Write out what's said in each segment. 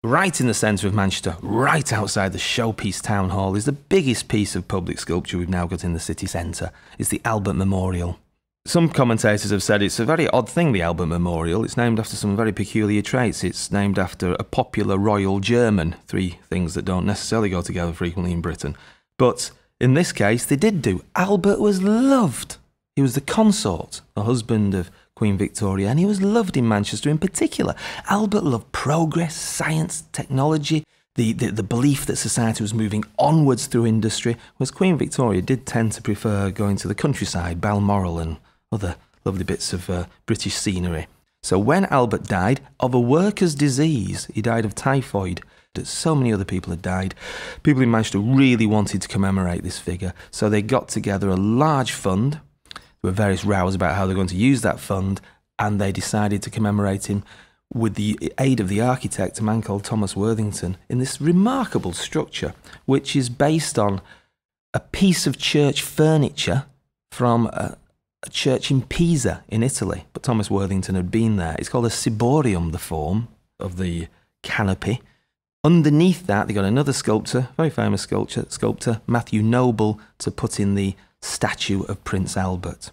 Right in the centre of Manchester, right outside the showpiece town hall, is the biggest piece of public sculpture we've now got in the city centre. It's the Albert Memorial. Some commentators have said it's a very odd thing, the Albert Memorial. It's named after some very peculiar traits. It's named after a popular royal German, three things that don't necessarily go together frequently in Britain. But in this case, they did do. Albert was loved. He was the consort, the husband of Queen Victoria, and he was loved in Manchester in particular. Albert loved progress, science, technology, the belief that society was moving onwards through industry, whereas Queen Victoria did tend to prefer going to the countryside, Balmoral and other lovely bits of British scenery. So when Albert died of a worker's disease, he died of typhoid, that so many other people had died, people in Manchester really wanted to commemorate this figure, so they got together a large fund. There were various rows about how they're going to use that fund, and they decided to commemorate him with the aid of the architect, a man called Thomas Worthington, in this remarkable structure, which is based on a piece of church furniture from a church in Pisa in Italy. But Thomas Worthington had been there. It's called a ciborium, the form of the canopy. Underneath that, they got another sculptor, very famous sculptor, Matthew Noble, to put in the statue of Prince Albert.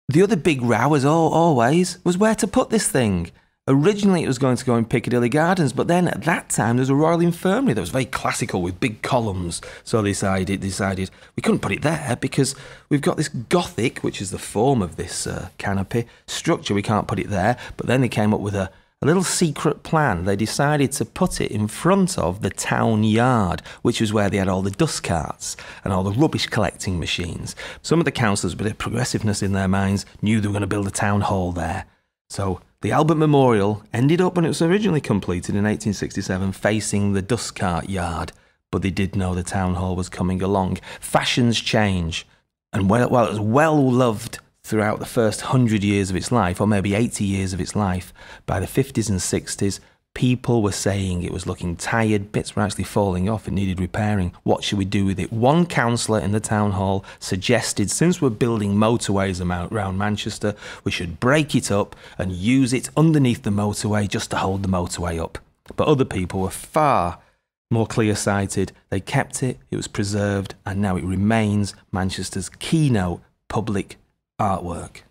The other big row, as always, was where to put this thing. Originally it was going to go in Piccadilly Gardens, but then at that time there was a royal infirmary that was very classical with big columns. So they decided we couldn't put it there because we've got this Gothic, which is the form of this canopy, structure, we can't put it there. But then they came up with a little secret plan. They decided to put it in front of the town yard, which was where they had all the dust carts and all the rubbish collecting machines. Some of the councillors, with a bit of progressiveness in their minds, knew they were going to build a town hall there. So the Albert Memorial ended up, when it was originally completed in 1867, facing the dust cart yard. But they did know the town hall was coming along. Fashions change. And while it was well loved throughout the first 100 years of its life, or maybe 80 years of its life, by the 50s and 60s, people were saying it was looking tired, bits were actually falling off, it needed repairing. What should we do with it? One councillor in the town hall suggested, since we're building motorways around Manchester, we should break it up and use it underneath the motorway just to hold the motorway up. But other people were far more clear-sighted. They kept it, it was preserved, and now it remains Manchester's keynote public artwork.